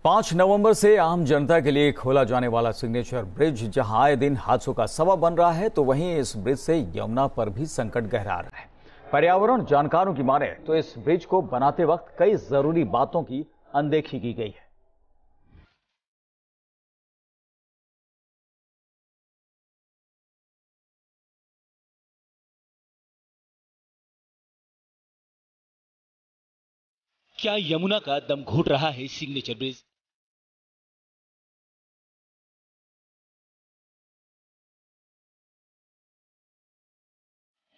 5 नवंबर से आम जनता के लिए खोला जाने वाला सिग्नेचर ब्रिज जहां आए दिन हादसों का सबब बन रहा है, तो वहीं इस ब्रिज से यमुना पर भी संकट गहरा रहा है। पर्यावरण जानकारों की माने तो इस ब्रिज को बनाते वक्त कई जरूरी बातों की अनदेखी की गई है। क्या यमुना का दम घुट रहा है सिग्नेचर ब्रिज?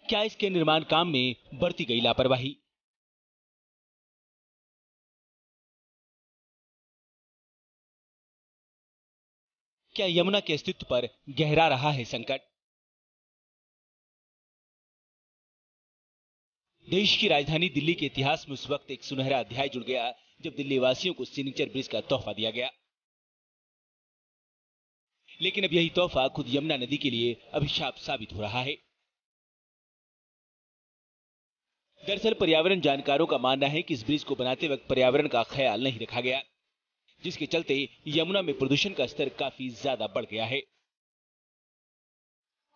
क्या इसके निर्माण काम में बरती गई लापरवाही? क्या यमुना के अस्तित्व पर गहरा रहा है संकट? देश की राजधानी दिल्ली के इतिहास में उस वक्त एक सुनहरा अध्याय जुड़ गया जब दिल्ली वासियों को सिग्नेचर ब्रिज का तोहफा दिया गया। लेकिन अब यही तोहफा खुद यमुना नदी के लिए अभिशाप साबित हो रहा है। दरअसल पर्यावरण जानकारों का मानना है कि इस ब्रिज को बनाते वक्त पर्यावरण का ख्याल नहीं रखा गया, जिसके चलते यमुना में प्रदूषण का स्तर काफी ज्यादा बढ़ गया है।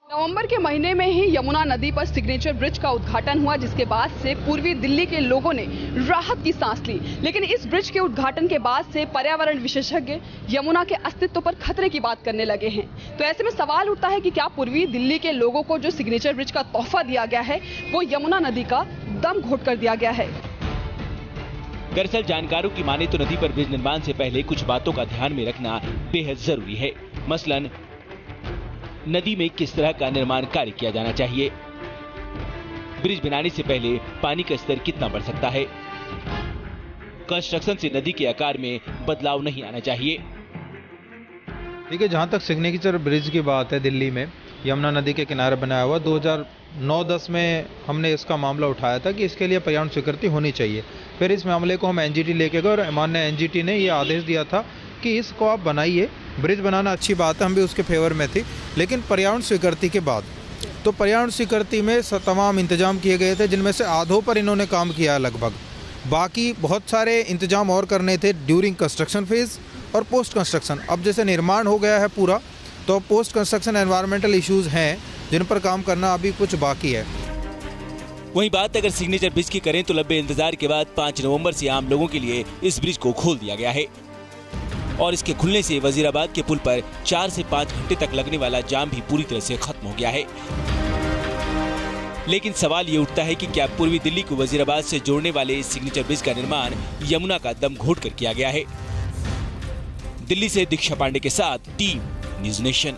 नवंबर के महीने में ही यमुना नदी पर सिग्नेचर ब्रिज का उद्घाटन हुआ, जिसके बाद से पूर्वी दिल्ली के लोगों ने राहत की सांस ली। लेकिन इस ब्रिज के उद्घाटन के बाद से पर्यावरण विशेषज्ञ यमुना के अस्तित्व पर खतरे की बात करने लगे हैं। तो ऐसे में सवाल उठता है कि क्या पूर्वी दिल्ली के लोगों को जो सिग्नेचर ब्रिज का तोहफा दिया गया है वो यमुना नदी का दम घोट कर दिया गया है। दरअसल जानकारों की माने तो नदी पर ब्रिज निर्माण से पहले कुछ बातों का ध्यान में रखना बेहद जरूरी है। मसलन नदी में किस तरह का निर्माण कार्य किया जाना चाहिए, ब्रिज बनाने से पहले पानी का स्तर कितना बढ़ सकता है, कंस्ट्रक्शन से नदी के आकार में बदलाव नहीं आना चाहिए। देखिए, जहां तक सिग्नेचर ब्रिज की बात है, दिल्ली में यमुना नदी के किनारे बनाया हुआ 2009-10 में हमने इसका मामला उठाया था कि इसके लिए पर्यावरण स्वीकृति होनी चाहिए। फिर इस मामले को हम एनजीटी लेके गए और माननीय एनजीटी ने ये आदेश दिया था कि इसको आप बनाइए। ब्रिज बनाना अच्छी बात है, हम भी उसके फेवर में थे, लेकिन पर्यावरण स्वीकृति के बाद तो पर्यावरण स्वीकृति में तमाम इंतजाम किए गए थे, जिनमें से आधों पर इन्होंने काम किया लगभग। बाकी बहुत सारे इंतजाम और करने थे ड्यूरिंग कंस्ट्रक्शन फेज और पोस्ट कंस्ट्रक्शन। अब जैसे निर्माण हो गया है पूरा, तो पोस्ट कंस्ट्रक्शन एनवायरमेंटल इश्यूज हैं जिन पर काम करना अभी कुछ बाकी है। वहीं बात अगर सिग्नेचर ब्रिज की करें तो लंबे इंतजार के बाद 5 नवंबर से आम लोगों के लिए इस ब्रिज को खोल दिया गया है और इसके खुलने से वजीराबाद के पुल पर 4 से 5 घंटे तक लगने वाला जाम भी पूरी तरह से खत्म हो गया है। लेकिन सवाल ये उठता है कि क्या पूर्वी दिल्ली को वजीराबाद से जोड़ने वाले इस सिग्नेचर ब्रिज का निर्माण यमुना का दम घोट कर किया गया है? दिल्ली से दीक्षा पांडे के साथ टीम न्यूज़ नेशन।